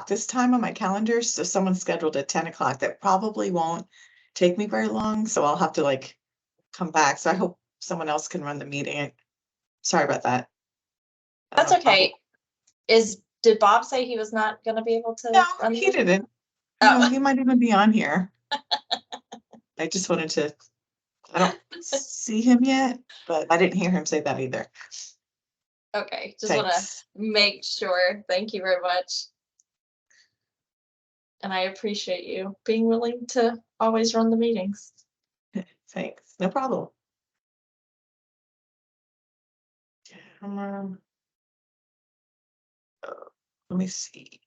this time on my calendar, so someone's scheduled at 10 o'clock. That probably won't take me very long, so I'll have to like come back. So I hope someone else can run the meeting. Sorry about that. That's okay. Did Bob say he was not going to be able to No, run he didn't. Oh. No, he might even be on here. I just wanted to, I don't see him yet, but I didn't hear him say that either. Okay, just want to make sure. Thank you very much. And I appreciate you being willing to always run the meetings. Thanks. No problem. Let me see.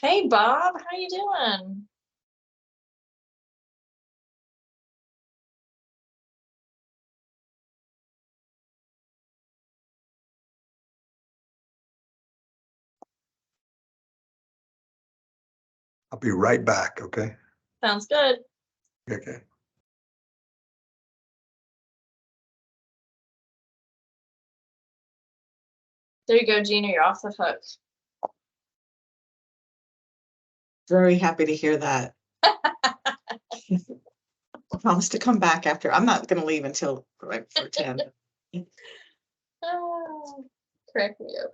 Hey, Bob, how you doing? I'll be right back, okay? Sounds good. Okay. There you go, Gina, you're off the hook. Very happy to hear that. I promise to come back after. I'm not going to leave until right for 10. Oh, crack me up.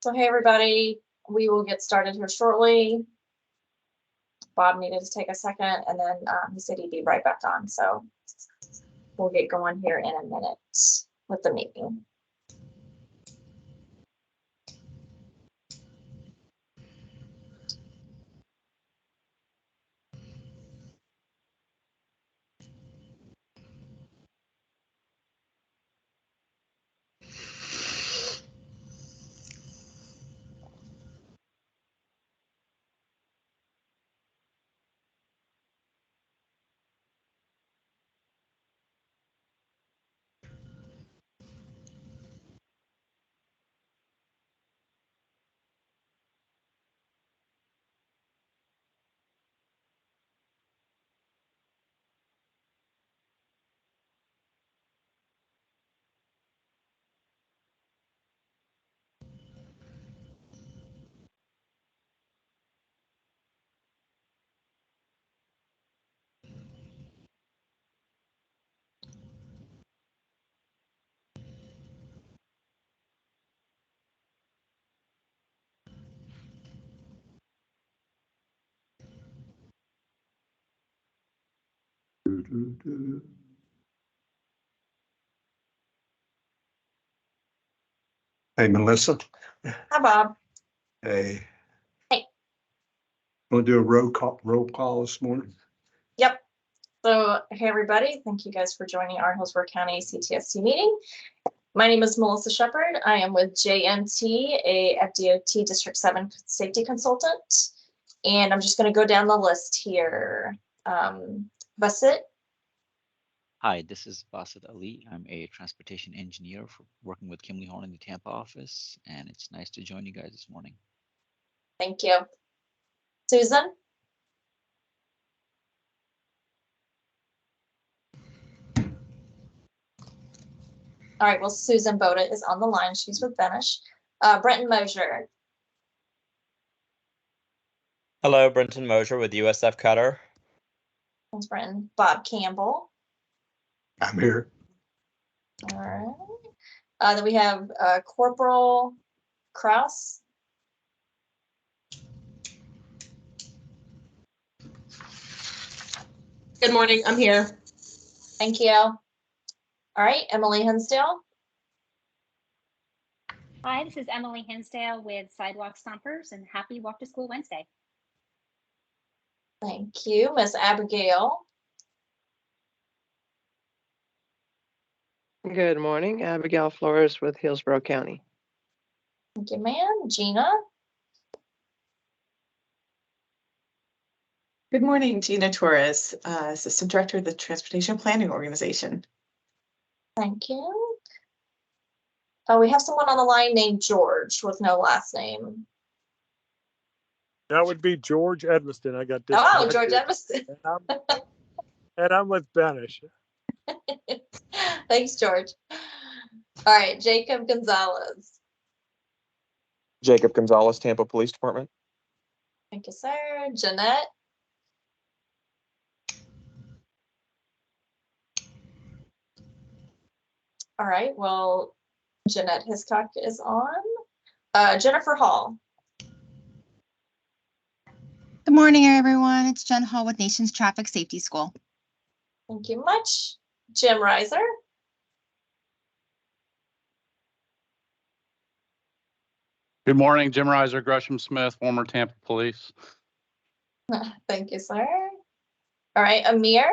So hey everybody, we will get started here shortly. Bob needed to take a second and then he said he'd be right back on. So we'll get going here in a minute with the meeting. Hey, Melissa. Hi, Bob. Hey. Hey. Want to do a roll call this morning? Yep. So hey everybody, thank you guys for joining our Hillsborough County CTST meeting. My name is Melissa Shepard. I am with JMT, a FDOT District 7 safety consultant. And I'm just going to go down the list here. Basit. Hi, this is Basit Ali. I'm a transportation engineer working with Kimley Horn in the Tampa office, and it's nice to join you guys this morning. Thank you. Susan. All right, well, Susan Boda is on the line. She's with Benish. Brenton Mosier. Hello, Brenton Mosier with USF Cutter. Thanks, Brenton. Bob Campbell. I'm here. All right. Then we have Corporal Kraus. Good morning, I'm here. Thank you. All right, Emily Hinsdale. Hi, this is Emily Hinsdale with Sidewalk Stompers, and happy Walk to School Wednesday. Thank you, Miss Abigail. Good morning, Abigail Flores with Hillsborough County. Thank you, ma'am. Gina. Good morning, Gina Torres, Assistant Director of the Transportation Planning Organization. Thank you. We have someone on the line named George with no last name. That would be George Edmiston. I got Oh, disconnected. George Edmiston. And I'm with Banish. Thanks, George. All right, Jacob Gonzalez. Jacob Gonzalez, Tampa Police Department. Thank you, sir. Jeanette. All right, well, Jeanette Hiscock is on. Jennifer Hall. Good morning, everyone. It's Jen Hall with Nation's Traffic Safety School. Thank you much. Jim Reiser. Good morning, Jim Reiser, Gresham Smith, former Tampa Police. Thank you, sir. All right, Amir.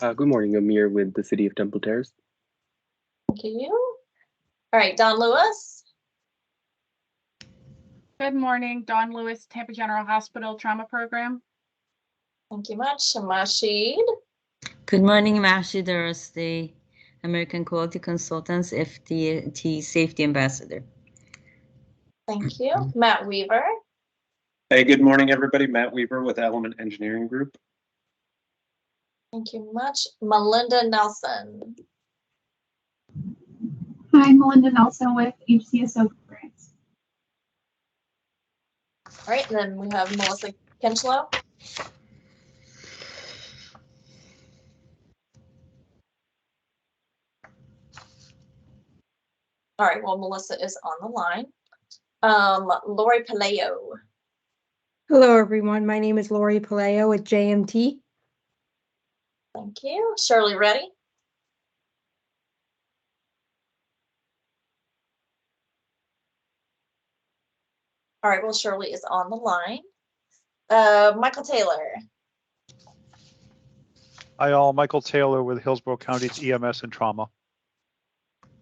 Good morning, Amir with the City of Temple Terrace. Thank you. All right, Don Lewis. Good morning, Dawn Lewis, Tampa General Hospital Trauma Program. Thank you much. Mashid. Good morning, Mashid the American Quality Consultants, FDT Safety Ambassador. Thank you. Matt Weaver. Hey, good morning, everybody. Matt Weaver with Element Engineering Group. Thank you much. Melinda Nelson. Hi, Melinda Nelson with HCSO Grants. All right, then we have Melissa Kinchlow. All right, well, Melissa is on the line. Lori Paleo. Hello, everyone. My name is Lori Paleo with JMT. Thank you. Shirley Reddy. All right, well, Shirley is on the line. Michael Taylor. Hi all, Michael Taylor with Hillsborough County's EMS and Trauma.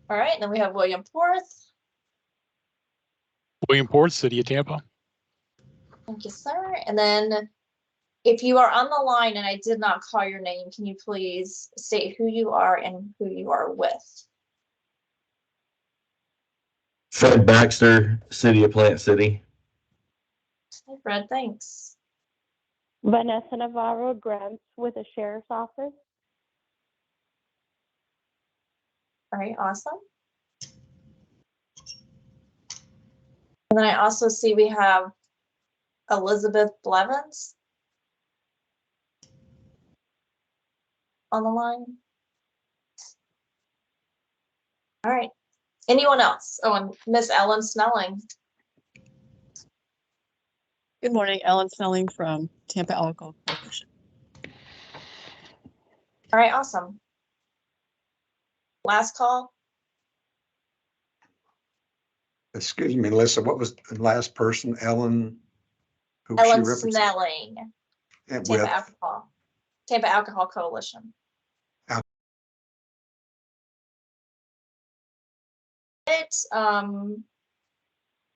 All right, then we have William Porth. William Porth, City of Tampa. Thank you, sir. And then if you are on the line and I did not call your name, can you please state who you are and who you are with? Fred Baxter, City of Plant City. Hey, Fred, thanks. Vanessa Navarro Grants with the Sheriff's Office. All right, awesome. And then I also see we have Elizabeth Blevins on the line. All right. Anyone else? Oh, and Miss Ellen Snelling. Good morning, Ellen Snelling from Tampa Alcohol Coalition. All right, awesome. Last call. Excuse me, Melissa, what was the last person? Ellen? Who Ellen she represent? Snelling. And Tampa with Alcohol. Tampa Alcohol Coalition.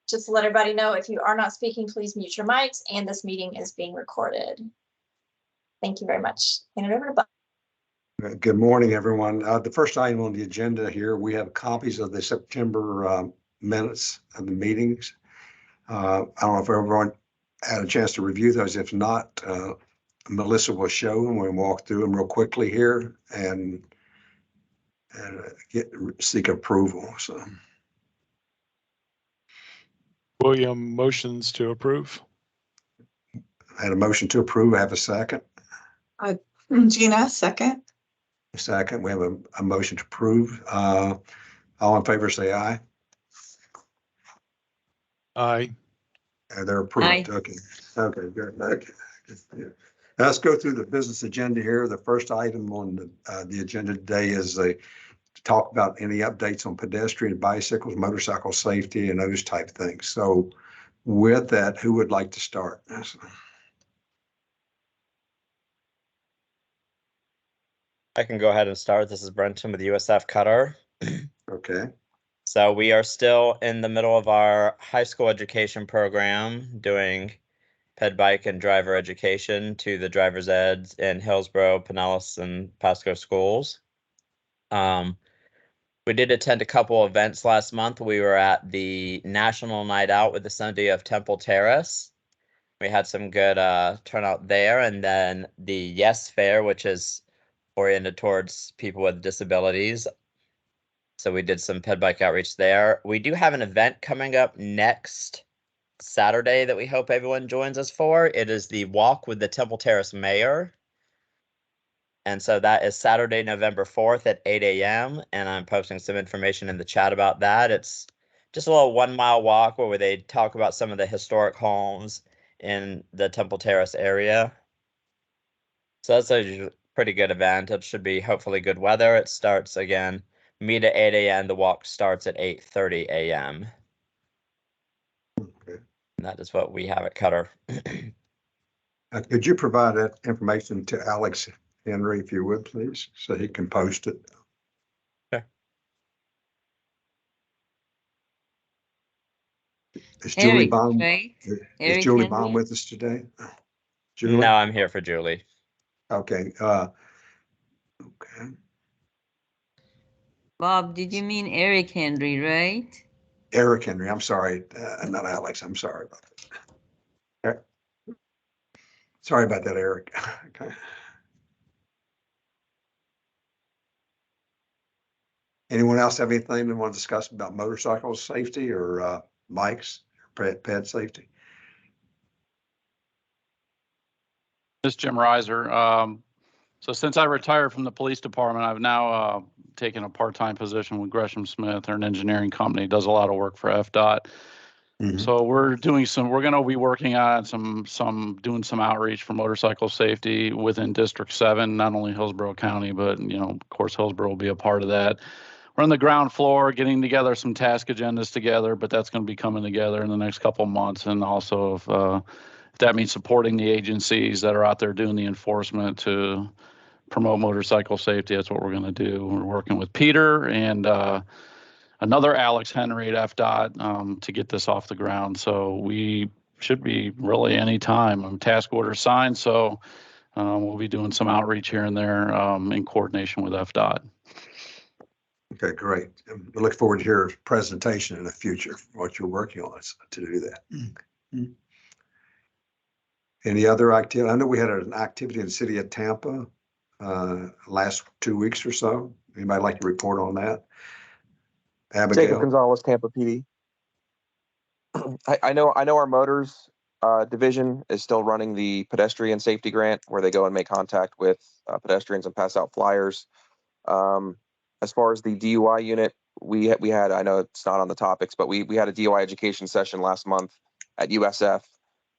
Just to let everybody know, if you are not speaking, please mute your mics, and this meeting is being recorded. Thank you very much. Hand it over to Bob. Good morning, everyone. The first item on the agenda here, we have copies of the September minutes of the meetings. I don't know if everyone had a chance to review those. If not, Melissa will show them. We'll walk through them real quickly here and seek approval. So, William motions to approve. I had a motion to approve. I have a second. Gina, second. Second, we have a motion to approve. All in favor, say aye. Aye. They're approved. Aye. Okay. Okay, good. Okay. Yeah. Now let's go through the business agenda here. The first item on the agenda today is to talk about any updates on pedestrian, bicycles, motorcycle safety, and those type of things. So with that, who would like to start? I can go ahead and start. This is Brenton with USF Cutter. Okay. So we are still in the middle of our high school education program, doing ped bike and driver education to the driver's eds in Hillsborough, Pinellas, and Pasco schools. We did attend a couple events last month. We were at the National Night Out with the City of Temple Terrace. We had some good turnout there. And then the Yes Fair, which is oriented towards people with disabilities. So we did some ped bike outreach there. We do have an event coming up next Saturday that we hope everyone joins us for. It is the Walk with the Temple Terrace Mayor. And so that is Saturday, November 4th at 8 a.m. And I'm posting some information in the chat about that. It's just a little 1 mile walk where they talk about some of the historic homes in the Temple Terrace area. So that's a pretty good event. It should be hopefully good weather. It starts again, meet at 8 a.m. The walk starts at 8:30 a.m. Okay. And that is what we have at Cutter. Could you provide that information to Alex Henry, if you would, please, so he can post it? Sure. Is Julie Eric, Baum, right? is Eric Julie Henry? Baum with us today? Julie? No, I'm here for Julie. Okay. Okay. Bob, did you mean Eric Henry, right? Eric Henry, I'm sorry, not Alex, I'm sorry about that. Sorry about that, Eric. Okay. Anyone else have anything they want to discuss about motorcycle safety or bikes, ped safety? This is Jim Reiser. So since I retired from the police department, I've now taken a part-time position with Gresham Smith. They're an engineering company, does a lot of work for FDOT. So we're going to be working on doing some outreach for motorcycle safety within District 7, not only Hillsborough County, but, of course, Hillsborough will be a part of that. We're on the ground floor getting together some task agendas together, but that's going to be coming together in the next couple of months. And also if that means supporting the agencies that are out there doing the enforcement to promote motorcycle safety, that's what we're going to do. We're working with Peter and another Alex Henry at FDOT to get this off the ground. So we should be really any time. Task order signed, so we'll be doing some outreach here and there in coordination with FDOT. Okay, great. I look forward to your presentation in the future, what you're working on to do that. Any other activity? I know we had an activity in the city of Tampa last 2 weeks or so. Anybody like to report on that? Abigail? Jacob Gonzalez, Tampa PD. I know our motors division is still running the pedestrian safety grant where they go and make contact with pedestrians and pass out flyers. As far as the DUI unit, we had, I know it's not on the topics, but we had a DUI education session last month at USF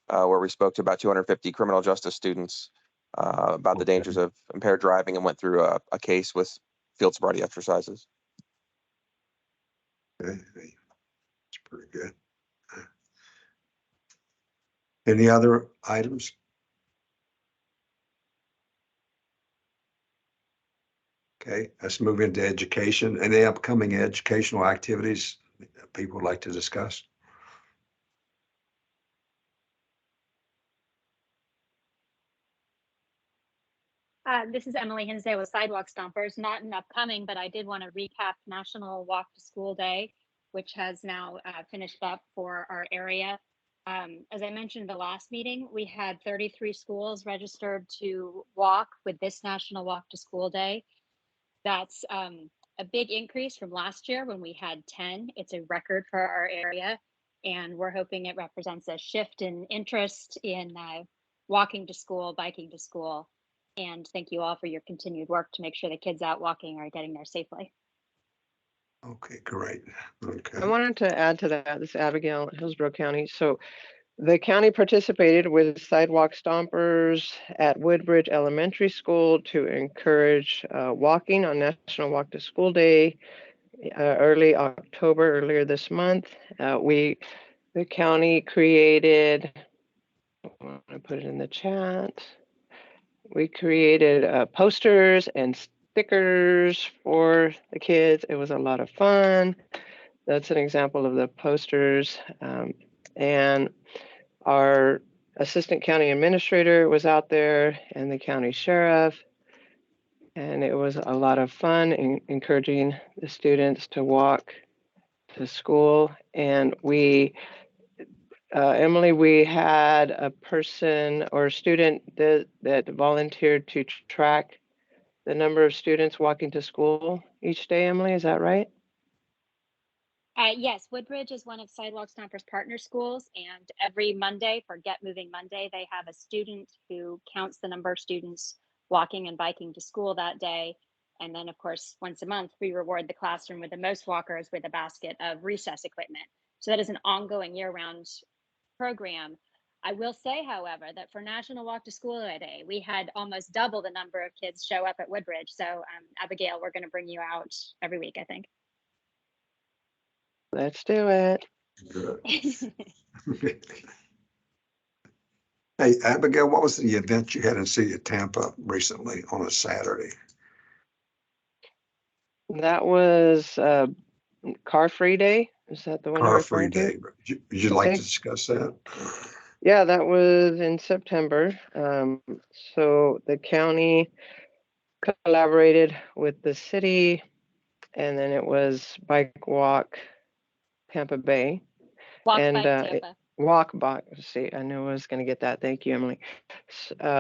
where we spoke to about 250 criminal justice students about the dangers of impaired driving and went through a case with field sobriety exercises. Okay, that's pretty good. Any other items? Okay, let's move into education. Any upcoming educational activities that people would like to discuss? This is Emily Hinsdale with Sidewalk Stompers. Not an upcoming, but I did want to recap National Walk to School Day, which has now finished up for our area. As I mentioned the last meeting, we had 33 schools registered to walk with this National Walk to School Day. That's a big increase from last year when we had 10. It's a record for our area, and we're hoping it represents a shift in interest in walking to school, biking to school. And thank you all for your continued work to make sure the kids out walking are getting there safely. Okay, great. Okay. I wanted to add to that. This is Abigail, Hillsborough County. So the county participated with Sidewalk Stompers at Woodbridge Elementary School to encourage walking on National Walk to School Day early October, earlier this month. The county created, I want to put it in the chat. We created posters and stickers for the kids. It was a lot of fun. That's an example of the posters. And our assistant county administrator was out there and the county sheriff. And it was a lot of fun in encouraging the students to walk to school. And Emily, we had a person or a student that volunteered to track the number of students walking to school each day. Emily, is that right? Yes, Woodbridge is one of Sidewalk Stompers partner schools, and every Monday for Get Moving Monday, they have a student who counts the number of students walking and biking to school that day. And then, of course, once a month, we reward the classroom with the most walkers with a basket of recess equipment. So that is an ongoing year-round program. I will say, however, that for National Walk to School Day, we had almost double the number of kids show up at Woodbridge. So Abigail, we're going to bring you out every week, I think. Let's do it. Good. Hey, Abigail, what was the event you had in the city of Tampa recently on a Saturday? That was Car Free Day. Is that the one you're Car Free referring to? Day. Would you like to discuss that? Yeah, that was in September. So the county collaborated with the city, and then it was Bike Walk Tampa Bay. Walk and Bike Tampa. Walk Bike. See, I knew I was going to get that. Thank you, Emily.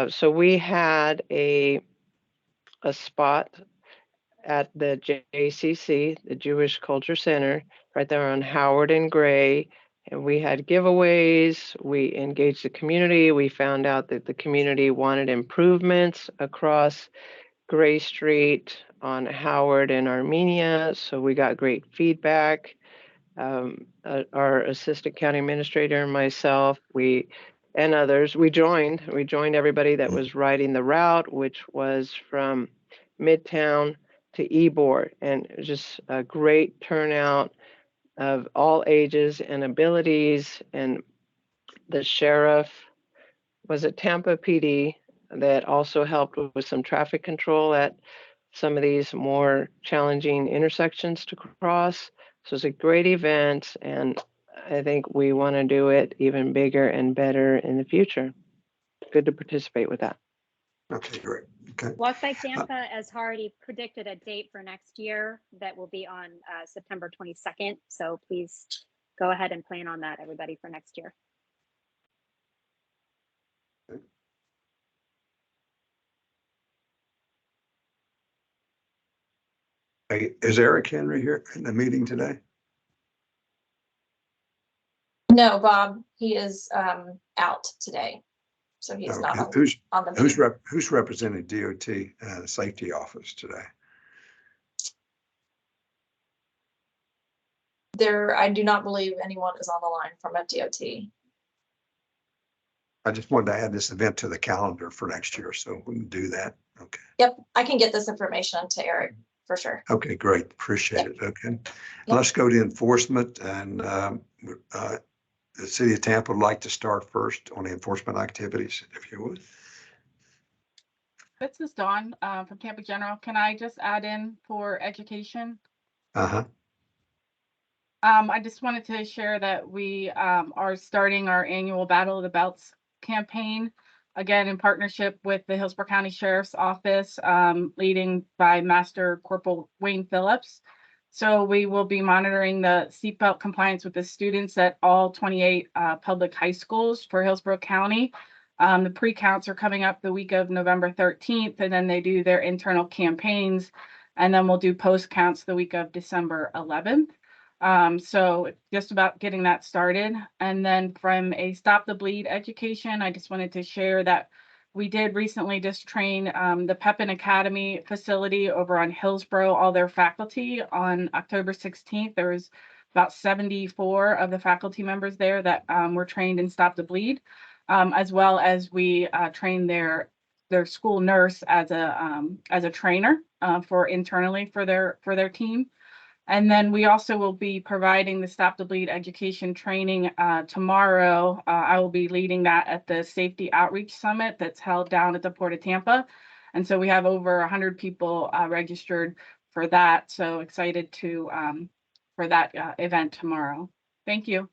So we had a spot at the JCC, the Jewish Culture Center, right there on Howard and Gray, And we had giveaways, we engaged the community, we found out that the community wanted improvements across Gray Street on Howard and Armenia, so we got great feedback. Our assistant county administrator and myself, and others, we joined everybody that was riding the route, which was from Midtown to Ybor, and it was just a great turnout of all ages and abilities. And the sheriff was at Tampa PD that also helped with some traffic control at some of these more challenging intersections to cross. So it's a great event, and I think we want to do it even bigger and better in the future. Good to participate with that. Okay, great. Okay. Walk by Tampa has already predicted a date for next year that will be on September 22nd. So please go ahead and plan on that, everybody, for next year. Hey, is Eric Henry here in the meeting today? No, Bob, he is out today. So he's not on, on the meeting. Who's representing DOT safety office today? I do not believe anyone is on the line from FDOT. I just wanted to add this event to the calendar for next year, so we can do that. Okay. Yep, I can get this information to Eric for sure. Okay, great. Appreciate it. Okay. Let's go to enforcement, and the city of Tampa would like to start first on the enforcement activities, if you would. This is Dawn from Tampa General. Can I just add in for education? Uh-huh. I just wanted to share that we are starting our annual Battle of the Belts campaign, again, in partnership with the Hillsborough County Sheriff's Office, leading by Master Corporal Wayne Phillips. So we will be monitoring the seatbelt compliance with the students at all 28 public high schools for Hillsborough County. The pre-counts are coming up the week of November 13th, and then they do their internal campaigns, and then we'll do post-counts the week of December 11th. So just about getting that started. And then from a Stop the Bleed education, I just wanted to share that we did recently just train the Pepin Academy facility over on Hillsborough, all their faculty on October 16th. There was about 74 of the faculty members there that were trained in Stop the Bleed, as well as we trained their school nurse as a trainer for internally for their team. And then we also will be providing the Stop the Bleed education training tomorrow. I will be leading that at the Safety Outreach Summit that's held down at the Port of Tampa. And so we have over 100 people registered for that. So excited to for that event tomorrow. Thank you.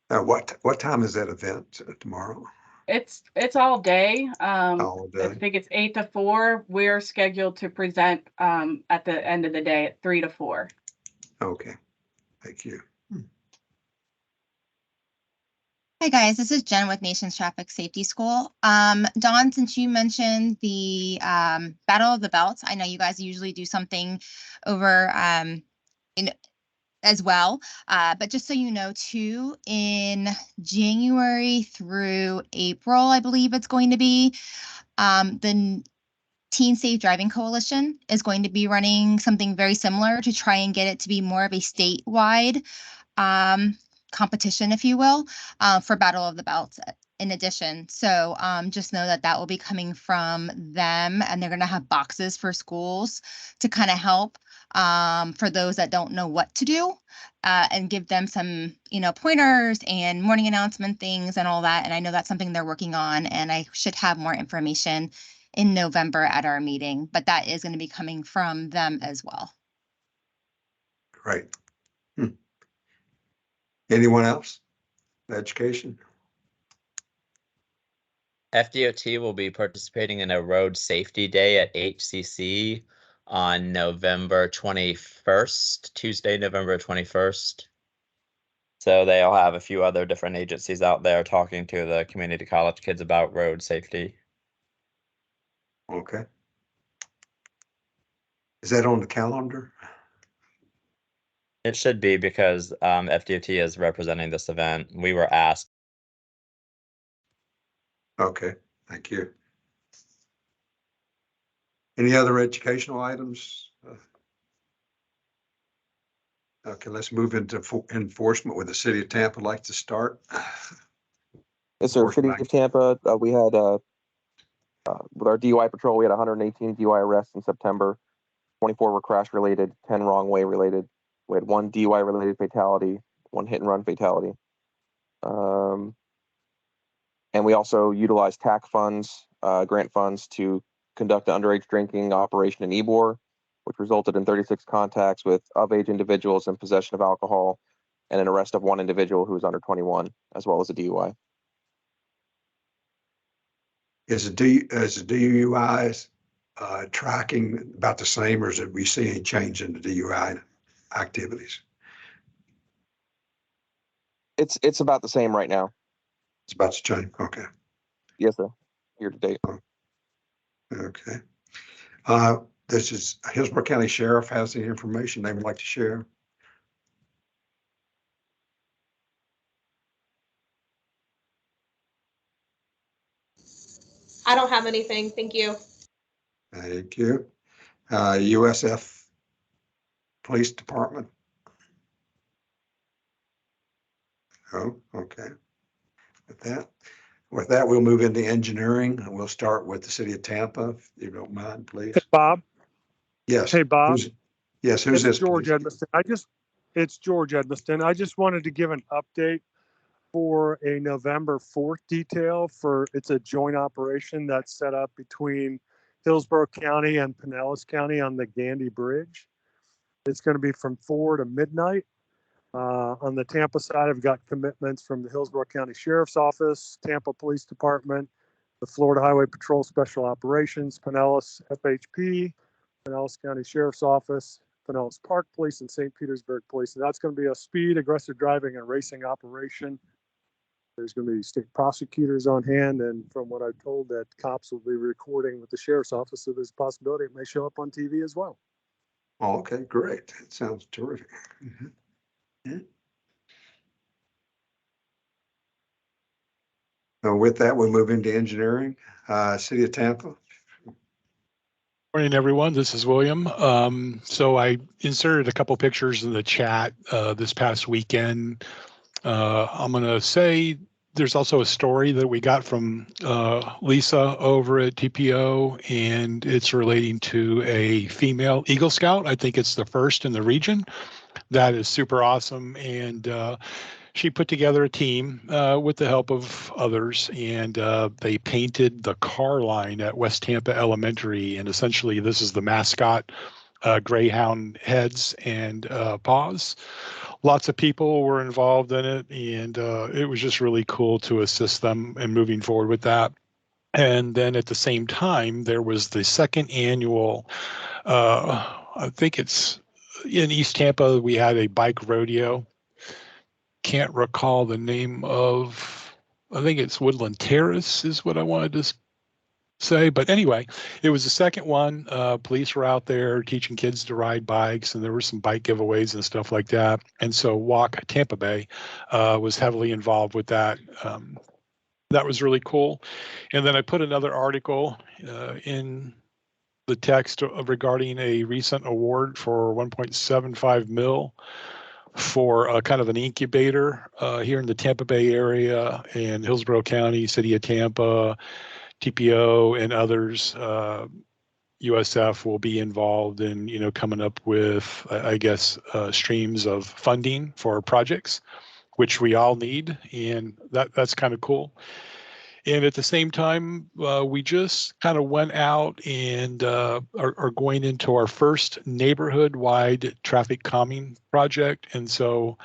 What time is that event tomorrow? It's all day. All day. I think it's 8 to 4. We're scheduled to present at the end of the day at 3 to 4. Okay, thank you. Hi guys, this is Jen with Nations Traffic Safety School. Dawn, since you mentioned the Battle of the Belts, I know you guys usually do something over as well, but just so you know too, in January through April, I believe it's going to be, the Teen Safe Driving Coalition is going to be running something very similar to try and get it to be more of a statewide competition, if you will, for Battle of the Belts in addition. So just know that will be coming from them, and they're going to have boxes for schools to kind of help for those that don't know what to do, and give them some, pointers and morning announcement things and all that. And I know that's something they're working on, and I should have more information in November at our meeting, but that is going to be coming from them as well. Great. Anyone else? Education? FDOT will be participating in a road safety day at HCC on November 21st, Tuesday, November 21st. So they'll have a few other different agencies out there talking to the community college kids about road safety. Okay. Is that on the calendar? It should be because FDOT is representing this event. We were asked. Okay, thank you. Any other educational items? Okay, let's move into enforcement with the city of Tampa. Like to start. Yes, sir. City of Tampa, we had with our DUI patrol, we had 118 DUI arrests in September. 24 were crash related, 10 wrong way related. We had 1 DUI related fatality, 1 hit and run fatality. And we also utilized TAC funds, grant funds to conduct an underage drinking operation in Ybor, which resulted in 36 contacts with of-age individuals in possession of alcohol and an arrest of 1 individual who was under 21, as well as a DUI. Is the DUIs tracking about the same, or is it we see any change in the DUI activities? It's about the same right now. It's about the same. Okay. Yes, sir. Year to date. Okay. This is Hillsborough County Sheriff has the information they would like to share. I don't have anything. Thank you. Thank you. USF Police Department. Oh, okay. With that, we'll move into engineering. We'll start with the city of Tampa, if you don't mind, please. Hey, Bob. Yes. Hey, Bob. Who's It's this? George Please? Edmiston. It's George Edmiston. I just wanted to give an update for a November 4th detail it's a joint operation that's set up between Hillsborough County and Pinellas County on the Gandy Bridge. It's going to be from 4 to midnight. On the Tampa side, I've got commitments from the Hillsborough County Sheriff's Office, Tampa Police Department, the Florida Highway Patrol Special Operations, Pinellas FHP, Pinellas County Sheriff's Office, Pinellas Park Police, and St. Petersburg Police. And that's going to be a speed, aggressive driving, and racing operation. There's going to be state prosecutors on hand. And from what I've told, that cops will be recording with the Sheriff's Office. So there's a possibility it may show up on TV as well. Oh, okay, great. That sounds terrific. Mm-hmm. Yeah. So with that, we'll move into engineering. City of Tampa. Morning, everyone. This is William. So I inserted a couple pictures in the chat this past weekend. I'm going to say there's also a story that we got from Lisa over at TPO, and it's relating to a female Eagle Scout. I think it's the first in the region. That is super awesome. And she put together a team with the help of others, and they painted the car line at West Tampa Elementary. And essentially, this is the mascot, greyhound heads and paws. Lots of people were involved in it, and it was just really cool to assist them in moving forward with that. And then at the same time, there was the second annual, I think it's in East Tampa, we had a bike rodeo. Can't recall the name of, I think it's Woodland Terrace is what I wanted to say. But anyway, it was the second one. Police were out there teaching kids to ride bikes, and there were some bike giveaways and stuff like that. And so Walk Tampa Bay was heavily involved with that. That was really cool. And then I put another article in the text regarding a recent award for 1.75 mil for kind of an incubator here in the Tampa Bay area in Hillsborough County, City of Tampa, TPO, and others. USF will be involved in, coming up with, I guess, streams of funding for projects, which we all need, and that's kind of cool. And at the same time, we just kind of went out and are going into our first neighborhood-wide traffic calming project. And so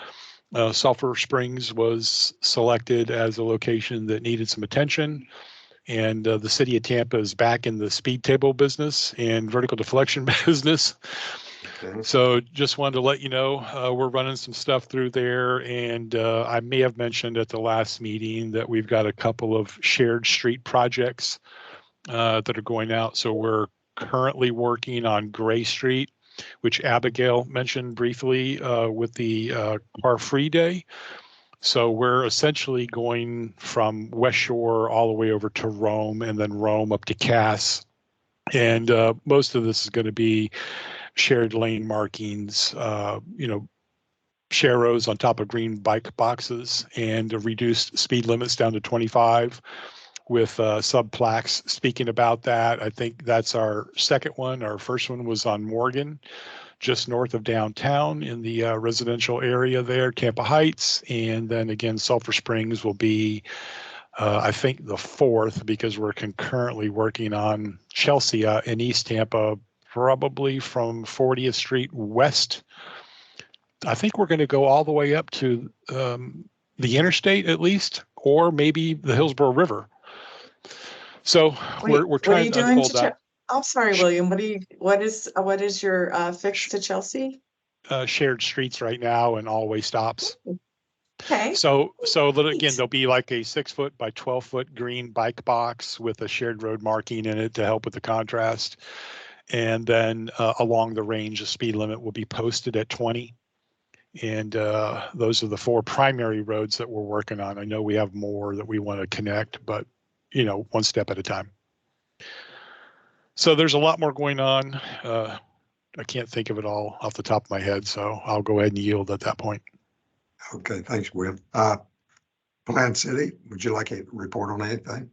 Sulphur Springs was selected as a location that needed some attention. And the city of Tampa is back in the speed table business and vertical deflection business. Okay. So just wanted to let you know, we're running some stuff through there. And I may have mentioned at the last meeting that we've got a couple of shared street projects that are going out. So we're currently working on Gray Street which Abigail mentioned briefly with the car-free day. So we're essentially going from West Shore all the way over to Rome, and then Rome up to Cass. And most of this is going to be shared lane markings, share rows on top of green bike boxes, and reduced speed limits down to 25 with sub plaques speaking about that. I think that's our second one. Our first one was on Morgan, just north of downtown in the residential area there, Tampa Heights. And then again, Sulphur Springs will be, I think, the fourth, because we're concurrently working on Chelsea in East Tampa, probably from 40th Street West. I think we're going to go all the way up to the interstate at least, or maybe the Hillsborough River. So we're trying to unfold that. I'm sorry, William. What is your fix to Chelsea? Shared streets right now and all-way stops. Okay. So again, there'll be like a 6-foot by 12-foot green bike box with a shared road marking in it to help with the contrast. And then along the range, the speed limit will be posted at 20. And those are the 4 primary roads that we're working on. I know we have more that we want to connect, but one step at a time. So there's a lot more going on. I can't think of it all off the top of my head, so I'll go ahead and yield at that point. Okay, thanks, Will. Plant City, would you like a report on anything?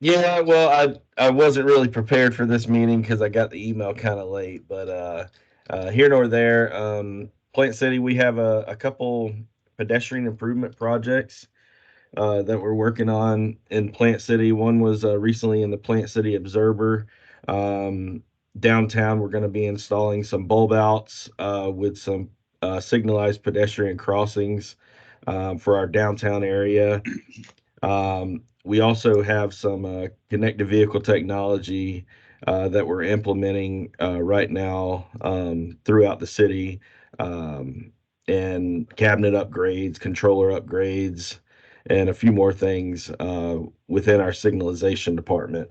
Yeah, well, I wasn't really prepared for this meeting because I got the email kind of late, but here nor there. Plant City, we have a couple pedestrian improvement projects that we're working on in Plant City. One was recently in the Plant City Observer. Downtown, we're going to be installing some bulb outs with some signalized pedestrian crossings for our downtown area. We also have some connected vehicle technology that we're implementing right now throughout the city, and cabinet upgrades, controller upgrades, and a few more things within our signalization department.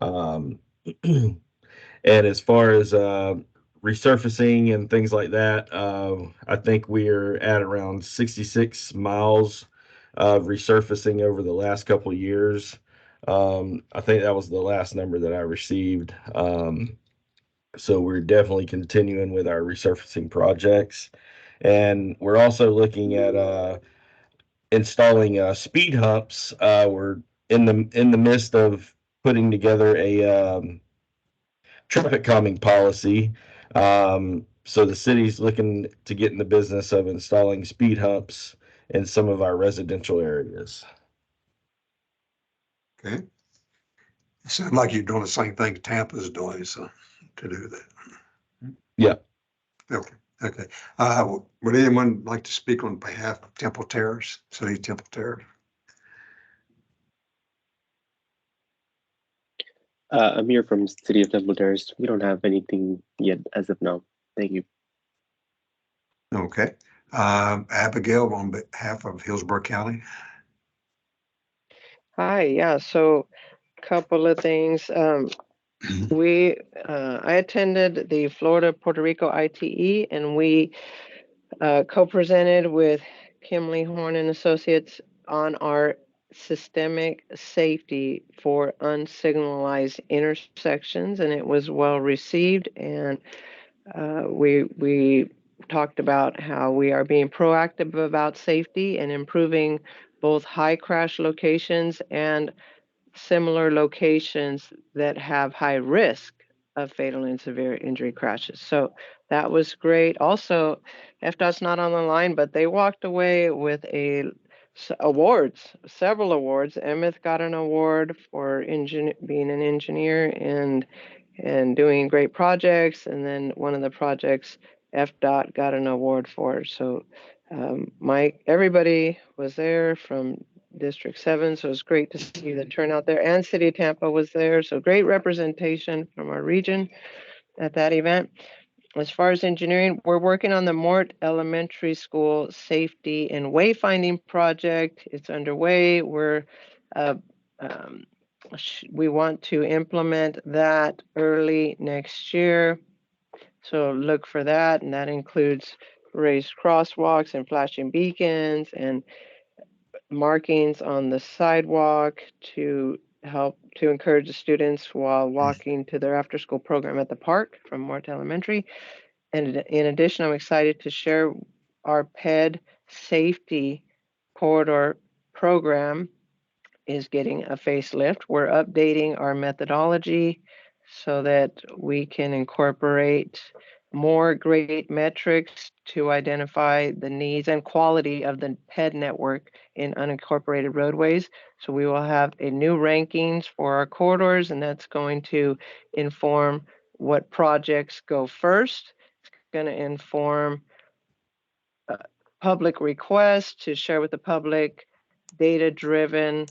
And as far as resurfacing and things like that, I think we're at around 66 miles of resurfacing over the last couple of years. I think that was the last number that I received. So we're definitely continuing with our resurfacing projects. And we're also looking at installing speed humps. We're in the midst of putting together a traffic calming policy. So the city's looking to get in the business of installing speed humps in some of our residential areas. Okay. It sounds like you're doing the same thing Tampa's doing, so to do that. Yeah. Okay. Would anyone like to speak on behalf of Temple Terrace, City of Temple Terrace? I'm here from City of Temple Terrace. We don't have anything yet as of now. Thank you. Okay. Abigail, on behalf of Hillsborough County. Hi, yeah, so a couple of things. I attended the Florida Puerto Rico ITE, and we co-presented with Kimley Horn and Associates on our systemic safety for unsignalized intersections, and it was well received. And we talked about how we are being proactive about safety and improving both high crash locations and similar locations that have high risk of fatal and severe injury crashes. So that was great. Also, FDOT's not on the line, but they walked away with several awards. Emmett got an award for being an engineer and doing great projects. And then one of the projects FDOT got an award for. So everybody was there from District 7, so it's great to see the turnout there, and City of Tampa was there, so great representation from our region at that event. As far as engineering, we're working on the Mort Elementary School Safety and Wayfinding Project. It's underway. We're We want to implement that early next year. So look for that, and that includes raised crosswalks and flashing beacons and markings on the sidewalk to help to encourage the students while walking to their after-school program at the park from Mort Elementary. And in addition, I'm excited to share our PED safety corridor program is getting a facelift. We're updating our methodology so that we can incorporate more great metrics to identify the needs and quality of the PED network in unincorporated roadways. So we will have a new rankings for our corridors, and that's going to inform what projects go first. It's going to inform public requests to share with the public data-driven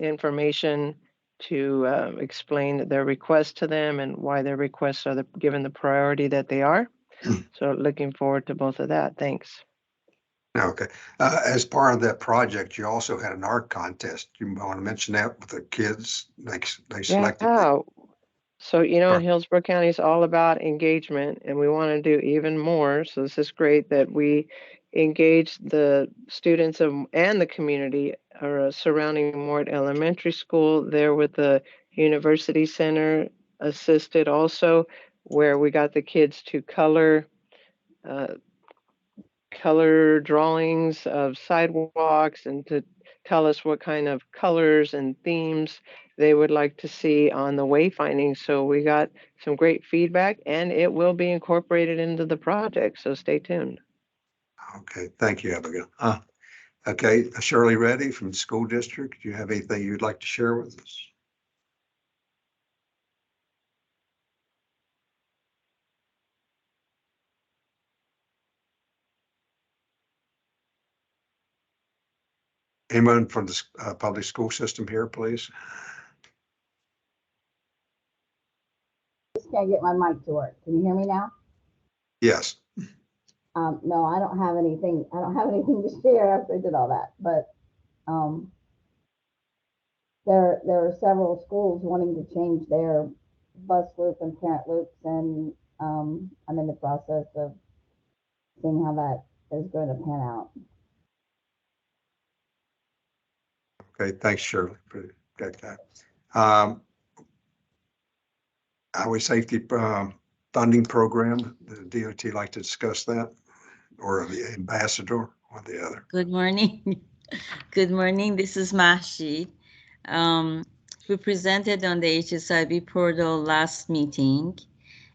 information to explain their requests to them and why their requests are given the priority that they are. So looking forward to both of that. Thanks. Okay. As part of that project, you also had an art contest. You want to mention that with the kids? They selected. Yeah. So, Hillsborough County is all about engagement, and we want to do even more. So this is great that we engage the students and the community surrounding Mort Elementary School there with the University Center assisted also, where we got the kids to color drawings of sidewalks and to tell us what kind of colors and themes they would like to see on the wayfinding. So we got some great feedback, and it will be incorporated into the project. So stay tuned. Okay, thank you, Abigail. Okay, Shirley Reddy from the school district. Do you have anything you'd like to share with us? Anyone from the public school system here, please? Just can't get my mic to work. Can you hear me now? Yes. No, I don't have anything. I don't have anything to share after I did all that. But there are several schools wanting to change their bus loop and parent loops, and I'm in the process of seeing how that is going to pan out. Okay, thanks, Shirley, for that. Highway safety funding program. The DOT like to discuss that, or the ambassador, or the other. Good morning. Good morning. This is Mahshi. We presented on the HSIB portal last meeting.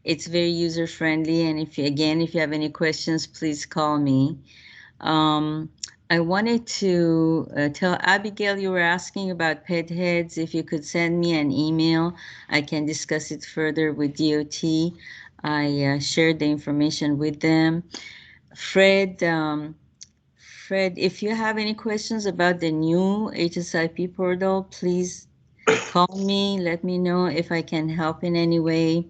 It's very user friendly, and if you have any questions, please call me. I wanted to tell Abigail, you were asking about ped heads. If you could send me an email, I can discuss it further with DOT. I shared the information with them. Fred, if you have any questions about the new HSIP portal, please call me. Let me know if I can help in any way.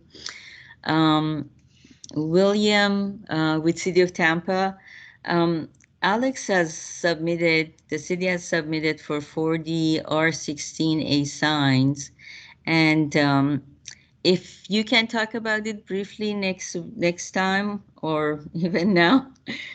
William with City of Tampa. Alex has submitted, the city has submitted for 4D R16A signs. And if you can talk about it briefly next time or even now,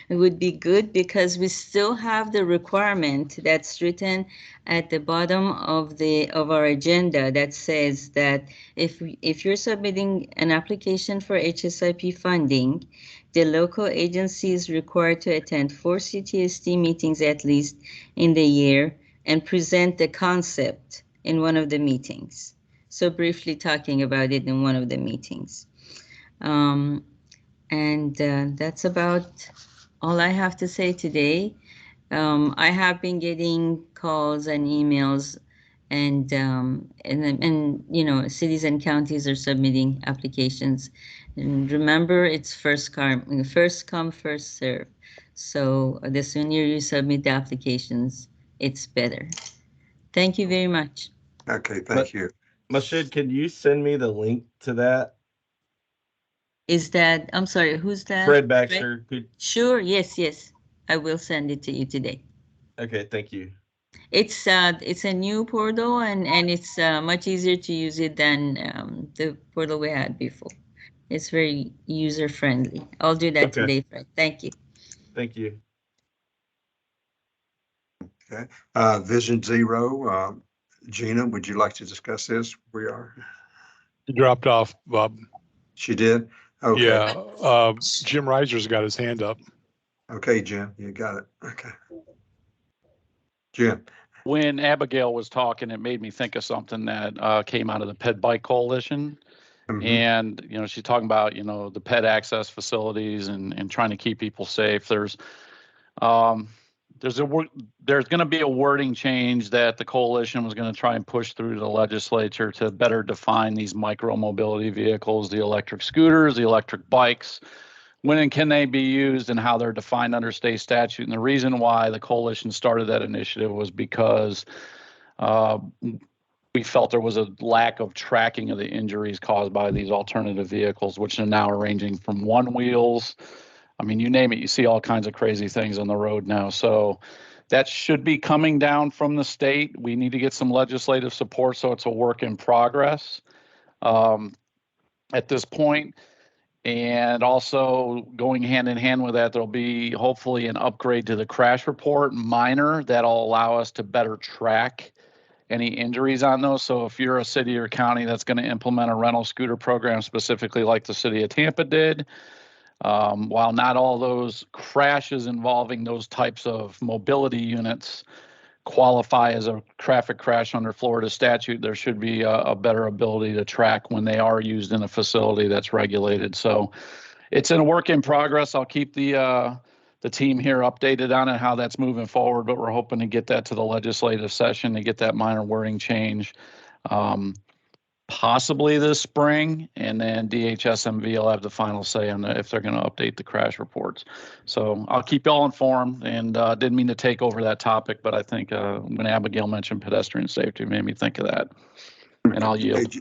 it would be good, because we still have the requirement that's written at the bottom of our agenda that says that if you're submitting an application for HSIP funding, the local agency is required to attend 4 CTST meetings at least in the year and present the concept in one of the meetings. So briefly talking about it in one of the meetings. That's about all I have to say today. I have been getting calls and emails, and cities and counties are submitting applications. And remember, it's first come, first serve. So the sooner you submit the applications, it's better. Thank you very much. Okay, thank you. Mashid, can you send me the link to that? Is that, I'm sorry, who's that? Fred Baxter. Sure, yes. I will send it to you today. Okay, thank you. It's a new portal and it's much easier to use it than the portal we had before. It's very user friendly. I'll do that Okay. today, Fred. Thank you. Thank you. Okay. Vision Zero, Gina, would you like to discuss this? We are. You dropped off, Bob. She did? Okay. Yeah. Jim Reiser's got his hand up. Okay, Jim, you got it. Okay. Jim. When Abigail was talking, it made me think of something that came out of the Ped Bike Coalition. And, you know, she's talking about, you know, the ped access facilities and trying to keep people safe. There's going to be a wording change that the coalition was going to try and push through the legislature to better define these micro mobility vehicles, the electric scooters, the electric bikes. When and can they be used and how they're defined under state statute. And the reason why the coalition started that initiative was because we felt there was a lack of tracking of the injuries caused by these alternative vehicles, which are now ranging from one wheels. I mean, you name it, you see all kinds of crazy things on the road now. So that should be coming down from the state. We need to get some legislative support, so it's a work in progress at this point. And also going hand in hand with that, there'll be hopefully an upgrade to the crash report minor that'll allow us to better track any injuries on those. So if you're a city or county that's going to implement a rental scooter program specifically like the city of Tampa did, while not all those crashes involving those types of mobility units qualify as a traffic crash under Florida statute, there should be a better ability to track when they are used in a facility that's regulated. So it's a work in progress. I'll keep the team here updated on it, how that's moving forward, but we're hoping to get that to the legislative session to get that minor wording change possibly this spring, and then DHSMV will have the final say on if they're going to update the crash reports. So I'll keep y'all informed, and didn't mean to take over that topic, but I think when Abigail mentioned pedestrian safety, it made me think of that, and I'll yield.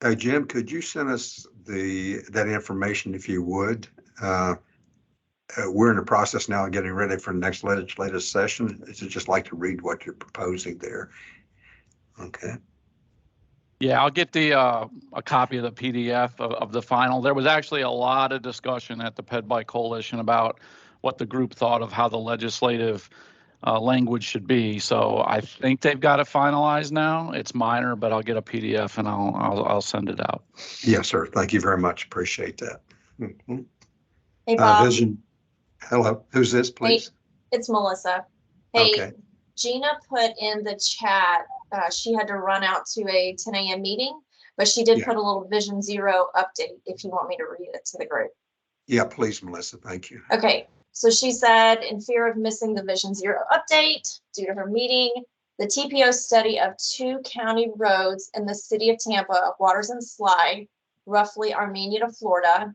Hey, Jim, could you send us that information if you would? We're in the process now of getting ready for the next legislative session. I'd just like to read what you're proposing there. Okay. Yeah, I'll get the a copy of the PDF of the final. There was actually a lot of discussion at the Ped Bike Coalition about what the group thought of how the legislative language should be. So I think they've got it finalized now. It's minor, but I'll get a PDF and I'll send it out. Yes, sir. Thank you very much. Appreciate that. Mm-hmm. Hey, Bob. Vision. Hello. Who's this, please? Hey, it's Melissa. Hey, okay. Gina put in the chat. She had to run out to a 10 a.m. meeting, but she did put a little Vision Zero update if you want me to read it to the group. Yeah, please, Melissa. Thank you. Okay. So she said, in fear of missing the Vision Zero update due to her meeting, the TPO study of 2 county roads in the city of Tampa, Waters and Slide, roughly Armenia to Florida.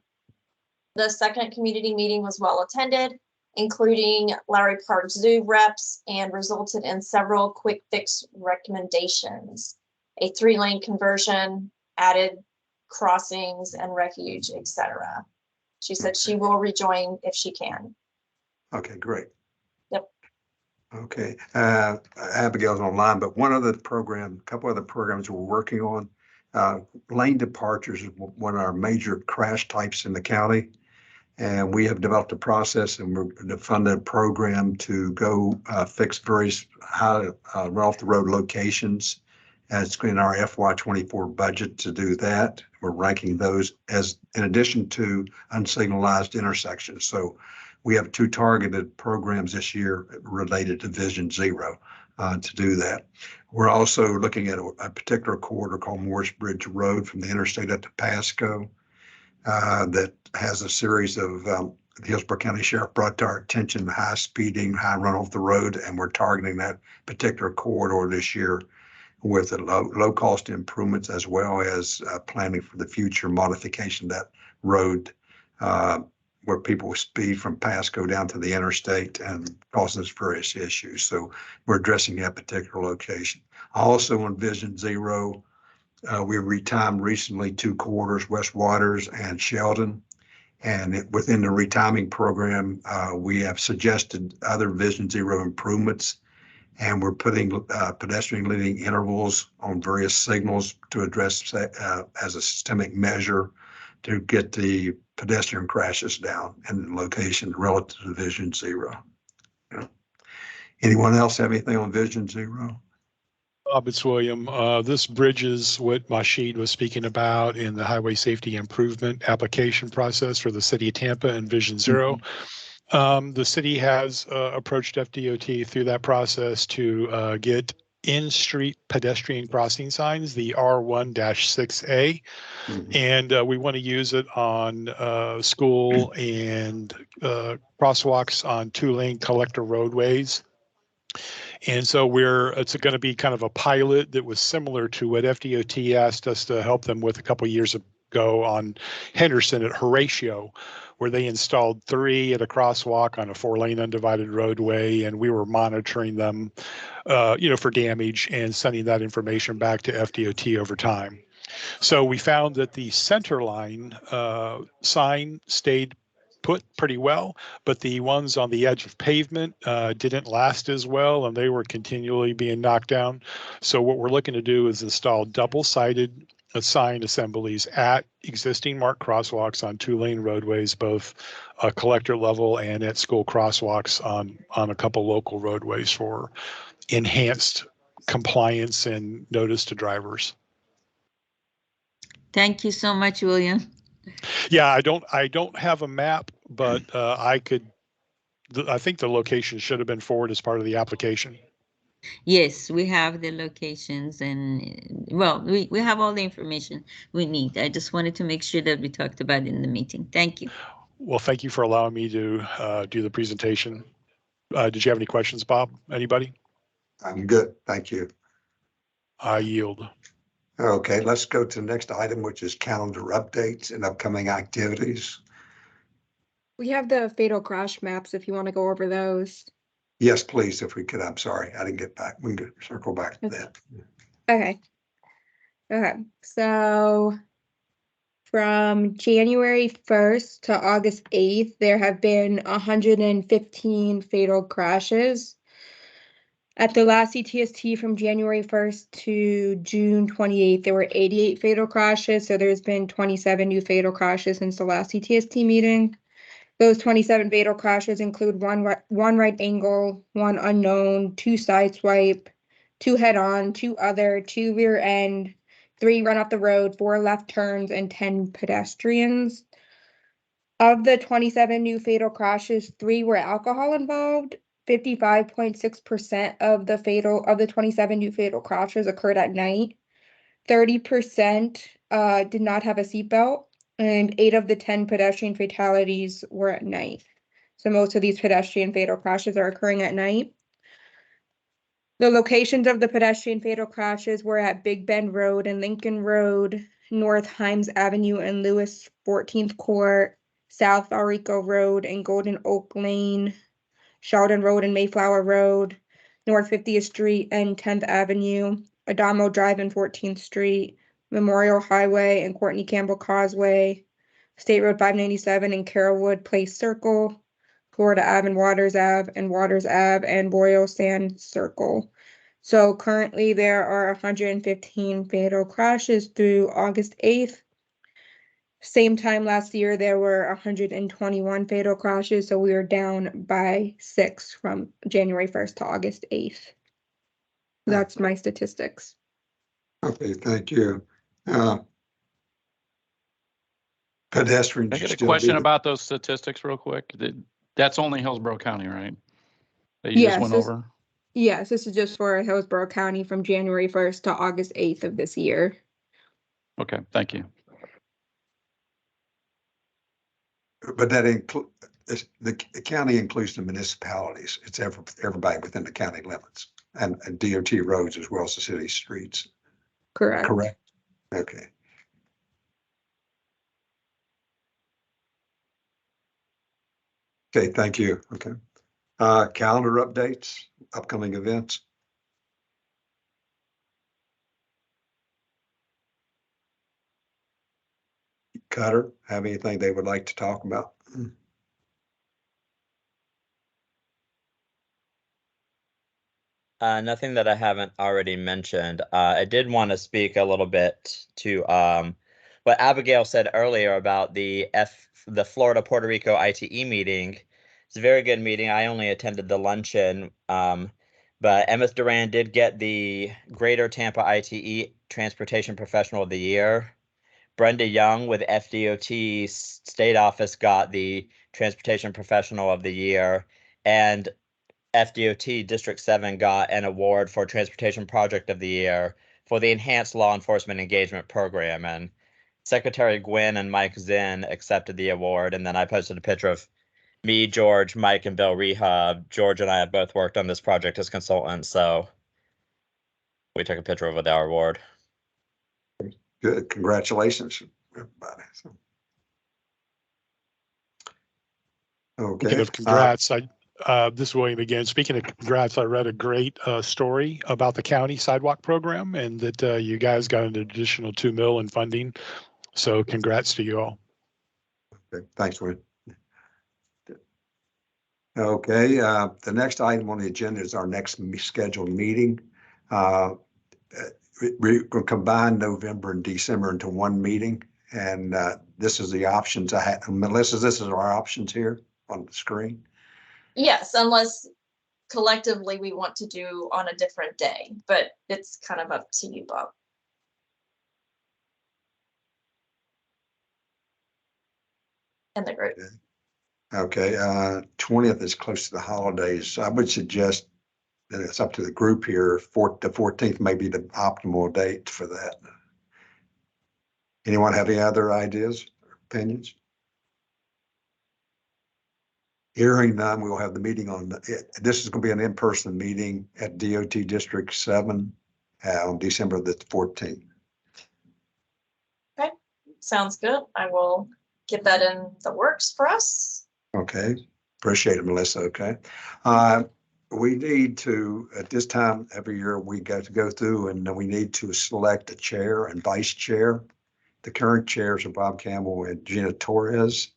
The second community meeting was well attended, including Lowry Park Zoo reps, and resulted in several quick fix recommendations. A 3-lane conversion, added crossings and refuge, etc. She said she will rejoin if she can. Okay, great. Yep. Okay, Abigail's online, but a couple other programs we're working on. Lane departures is one of our major crash types in the county. And we have developed a process and we're funded a program to go fix various high off the road locations. And it's in our FY24 budget to do that. We're ranking those as in addition to unsignalized intersections. So we have 2 targeted programs this year related to Vision Zero to do that. We're also looking at a particular corridor called Morris Bridge Road from the interstate up to Pasco. That has a series of the Hillsborough County Sheriff brought to our attention high speeding, high run off the road, and we're targeting that particular corridor this year with the low cost improvements as well as planning for the future modification of that road where people speed from Pasco down to the interstate and causing us various issues. So we're addressing that particular location. Also on Vision Zero, we retimed recently 2 corridors, West Waters and Sheldon. And within the retiming program, we have suggested other Vision Zero improvements. And we're putting pedestrian leading intervals on various signals to address as a systemic measure to get the pedestrian crashes down in location relative to Vision Zero. Yeah. Anyone else have anything on Vision Zero? Bob, it's William. This bridges what Mashid was speaking about in the highway safety improvement application process for the city of Tampa and Vision Zero. The city has approached FDOT through that process to get in-street pedestrian crossing signs, the R1-6A, and we want to use it on school and crosswalks on two-lane collector roadways. And so it's going to be kind of a pilot that was similar to what FDOT asked us to help them with a couple of years ago on Henderson at Horatio, where they installed 3 at a crosswalk on a 4-lane undivided roadway, and we were monitoring them, for damage and sending that information back to FDOT over time. So we found that the center line sign stayed put pretty well, but the ones on the edge of pavement didn't last as well, and they were continually being knocked down. So what we're looking to do is install double-sided sign assemblies at existing marked crosswalks on 2-lane roadways, both collector level and at school crosswalks on a couple local roadways for enhanced compliance and notice to drivers. Thank you so much, William. Yeah, I don't have a map, but I think the location should have been forwarded as part of the application. Yes, we have the locations and, well, we have all the information we need. I just wanted to make sure that we talked about it in the meeting. Thank you. Well, thank you for allowing me to do the presentation. Did you have any questions, Bob? Anybody? I'm good. Thank you. I yield. Okay, let's go to the next item, which is calendar updates and upcoming activities. We have the fatal crash maps if you want to go over those. Yes, please, if we could. I'm sorry, I didn't get back. We can circle back to that. Okay. Okay. So from January 1st to August 8th, there have been 115 fatal crashes. At the last CTST from January 1st to June 28th, there were 88 fatal crashes. So there's been 27 new fatal crashes since the last CTST meeting. Those 27 fatal crashes include one right angle, 1 unknown, 2 sideswipe, 2 head-on, 2 other, 2 rear end, 3 run off the road, 4 left turns, and 10 pedestrians. Of the 27 new fatal crashes, 3 were alcohol involved. 55.6% of the 27 new fatal crashes occurred at night. 30% did not have a seatbelt, and 8 of the 10 pedestrian fatalities were at night. So most of these pedestrian fatal crashes are occurring at night. The locations of the pedestrian fatal crashes were at Big Bend Road and Lincoln Road, North Himes Avenue and Lewis 14th Court, South Alrico Road and Golden Oak Lane, Sheldon Road and Mayflower Road, North 50th Street and 10th Avenue, Adamo Drive and 14th Street, Memorial Highway and Courtney Campbell Causeway, State Road 597 and Carrollwood Place Circle, Florida Ave and Waters Ave and Boyle Sand Circle. So currently there are 115 fatal crashes through August 8th. Same time last year, there were 121 fatal crashes, so we were down by 6 from January 1st to August 8th. That's my statistics. Okay, thank you. Pedestrians. I get a question about those statistics real quick. That's only Hillsborough County, right? That you just went over? Yes, this is just for Hillsborough County from January 1st to August 8th of this year. Okay, thank you. But that includes, the county includes the municipalities. It's everybody within the county limits and DOT roads as well as the city streets. Correct. Correct. Okay. Okay, thank you. Okay. Calendar updates, upcoming events. Cutter, have anything they would like to talk about? Nothing that I haven't already mentioned. I did want to speak a little bit to what Abigail said earlier about the Florida Puerto Rico ITE meeting. It's a very good meeting. I only attended the luncheon, but Emma Duran did get the Greater Tampa ITE Transportation Professional of the Year. Brenda Young with FDOT State Office got the Transportation Professional of the Year, and FDOT District 7 got an award for Transportation Project of the Year for the Enhanced Law Enforcement Engagement Program. And Secretary Gwynn and Mike Zinn accepted the award. And then I posted a picture of me, George, Mike, and Bill Rehab. George and I have both worked on this project as consultants, so we took a picture with our award. Good. Congratulations, everybody. Okay. Speaking of congrats, this is William again. Speaking of congrats, I read a great story about the county sidewalk program and that you guys got an additional $2 million in funding. So congrats to you all. Okay, thanks, Wayne. Okay, the next item on the agenda is our next scheduled meeting. We're going to combine November and December into one meeting. And this is the options I had. Melissa, this is our options here on the screen. Yes, unless collectively we want to do on a different day, but it's kind of up to you, Bob. And the group. Okay, 20th is close to the holidays. I would suggest that it's up to the group here. The 14th may be the optimal date for that. Anyone have any other ideas or opinions? Hearing none, we will have the meeting on, this is going to be an in-person meeting at DOT District 7 on December the 14th. Okay, sounds good. I will get that in the works for us. Okay, appreciate it, Melissa. Okay. We need to, at this time every year, we got to go through and we need to select a chair and vice chair. The current chairs are Bob Campbell and Gina Torres.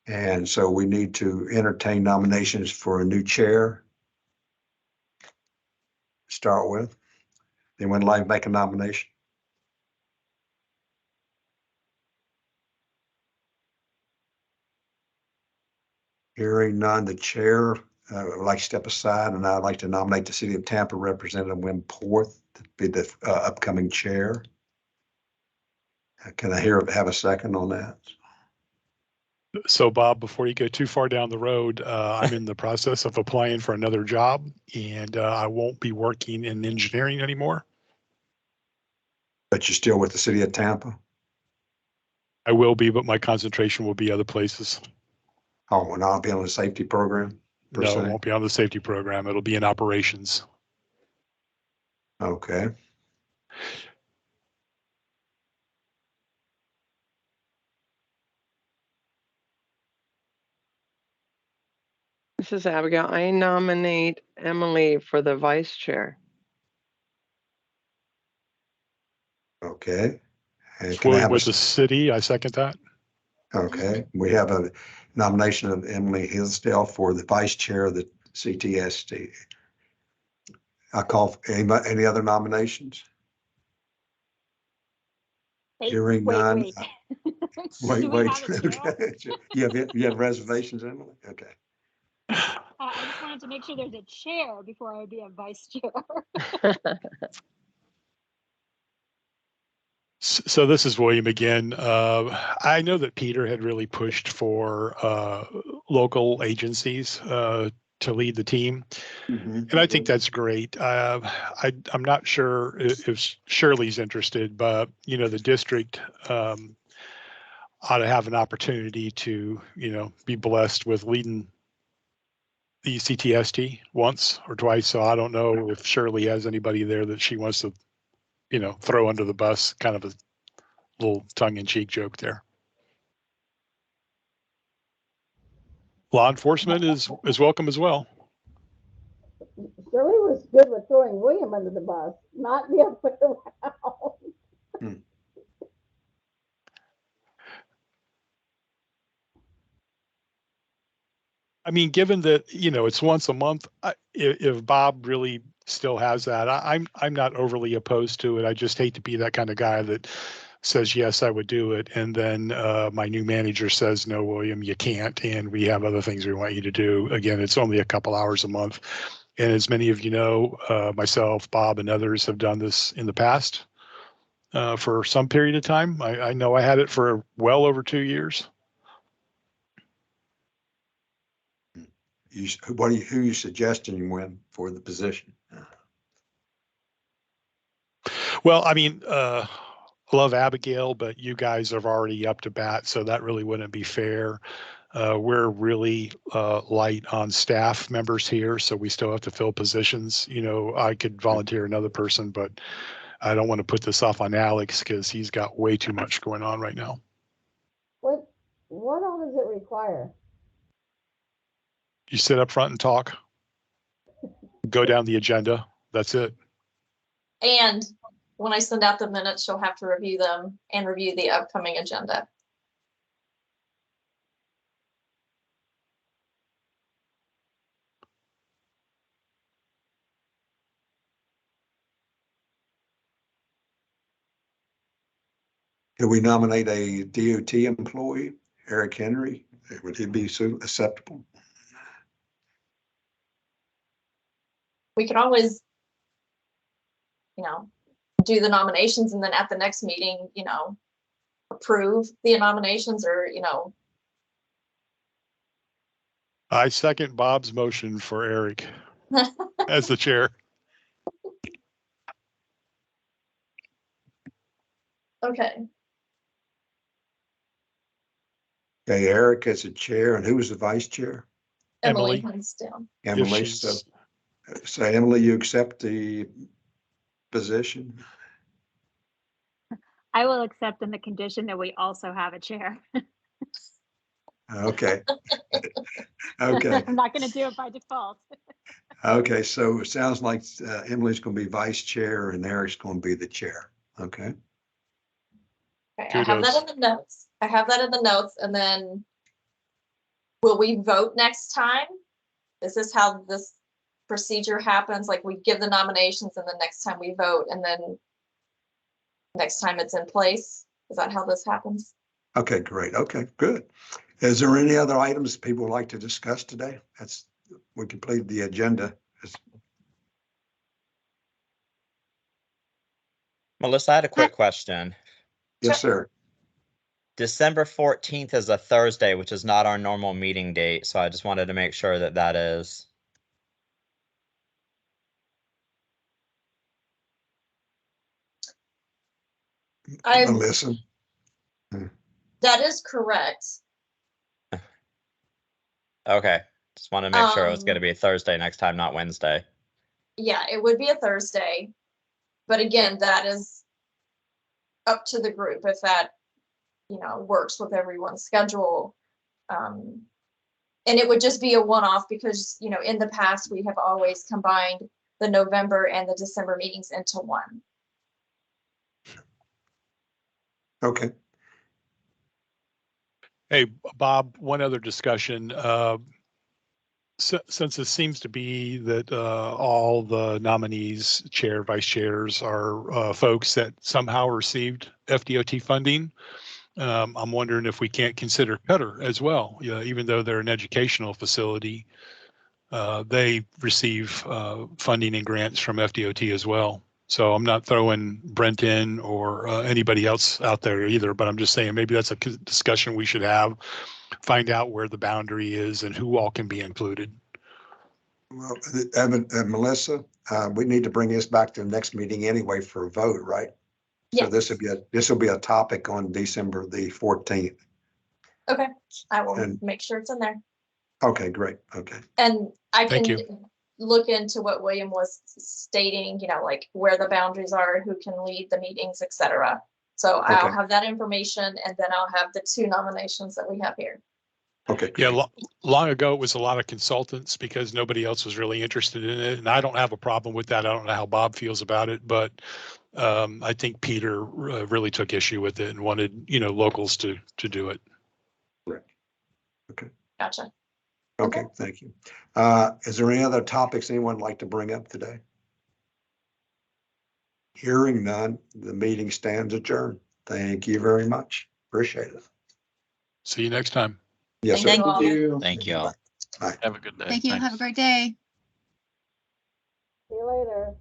And so we need to entertain nominations for a new chair. Start with. Anyone like to make a nomination? Hearing none, the chair would like to step aside, and I'd like to nominate the City of Tampa Representative Wim Porth to be the upcoming chair. Can I have a second on that? So Bob, before you go too far down the road, I'm in the process of applying for another job, and I won't be working in engineering anymore. But you're still with the City of Tampa? I will be, but my concentration will be other places. Oh, will not be on the safety program? No, it won't be on the safety program. It'll be in operations. Okay. This is Abigail. I nominate Emily for the vice chair. Okay. And can I have with the city, I second that. Okay, we have a nomination of Emily Hillsdale for the vice chair of the CTST. I call for any other nominations? Hearing none. Wait. Okay. You have reservations, Emily? Okay. I just wanted to make sure there's a chair before I would be a vice chair. So this is William again. I know that Peter had really pushed for local agencies to lead the team. And I think that's great. I'm not sure if Shirley's interested, but, you know, the district ought to have an opportunity to, you know, be blessed with leading the CTST once or twice. So I don't know if Shirley has anybody there that she wants to, you know, throw under the bus, kind of a little tongue-in-cheek joke there. Law enforcement is welcome as well. Shirley was good with throwing William under the bus, not the other way around. I mean, given that, you know, it's once a month, if Bob really still has that. I'm not overly opposed to it. I just hate to be that kind of guy that says, yes, I would do it. And then my new manager says, no, William, you can't. And we have other things we want you to do. Again, it's only a couple hours a month. And as many of you know, myself, Bob, and others have done this in the past for some period of time. I know I had it for well over 2 years. Who are you suggesting you win for the position? Well, I mean, I love Abigail, but you guys are already up to bat, so that really wouldn't be fair. We're really light on staff members here, so we still have to fill positions. You know, I could volunteer another person, but I don't want to put this off on Alex because he's got way too much going on right now. What all does it require? You sit up front and talk, go down the agenda. That's it. And when I send out the minutes, you'll have to review them and review the upcoming agenda. Can we nominate a DOT employee, Eric Henry? Would he be acceptable? We can always, you know, do the nominations and then at the next meeting, you know, approve the nominations or, you know. I second Bob's motion for Eric as the chair. Okay. Okay, Eric as the chair, and who was the vice chair? Emily Hinsdale. Emily. So Emily, you accept the position? I will accept on the condition that we also have a chair. Okay. Okay. I'm not going to do it by default. Okay, so it sounds like Emily's going to be vice chair and Eric's going to be the chair. Okay. Okay, I have that in the notes. I have that in the notes, and then will we vote next time? Is this how this procedure happens? Like we give the nominations and the next time we vote and then next time it's in place? Is that how this happens? Okay, great. Okay, good. Is there any other items people would like to discuss today? We completed the agenda. Melissa, I had a quick question. Yes, sir. December 14th is a Thursday, which is not our normal meeting date. So I just wanted to make sure that that is. Melissa. That is correct. Okay. Just wanted to make sure it was going to be a Thursday next time, not Wednesday. Yeah, it would be a Thursday. But again, that is up to the group if that, you know, works with everyone's schedule. And it would just be a one-off because, you know, in the past, we have always combined the November and the December meetings into one. Okay. Hey, Bob, one other discussion. Since it seems to be that all the nominees, chair, vice chairs are folks that somehow received FDOT funding, I'm wondering if we can't consider Cutter as well. Even though they're an educational facility, they receive funding and grants from FDOT as well. So I'm not throwing Brent in or anybody else out there either, but I'm just saying maybe that's a discussion we should have, find out where the boundary is and who all can be included. Well, Melissa, we need to bring this back to the next meeting anyway for a vote, right? Yes. So this will be a topic on December the 14th. Okay, I will make sure it's in there. Okay, great. Okay. And I can look into what William was stating, you know, like where the boundaries are, who can lead the meetings, etc. So I'll have that information, and then I'll have the 2 nominations that we have here. Okay. Yeah, long ago it was a lot of consultants because nobody else was really interested in it, and I don't have a problem with that. I don't know how Bob feels about it, but I think Peter really took issue with it and wanted, you know, locals to do it. Correct. Okay. Gotcha. Okay, thank you. Is there any other topics anyone would like to bring up today? Hearing none, the meeting stands adjourned. Thank you very much. Appreciate it. See you next time. Yes, Thank sir. you all. Thank you all. Bye. Have a good day. Thank you. Have a Thanks. great day. See you later.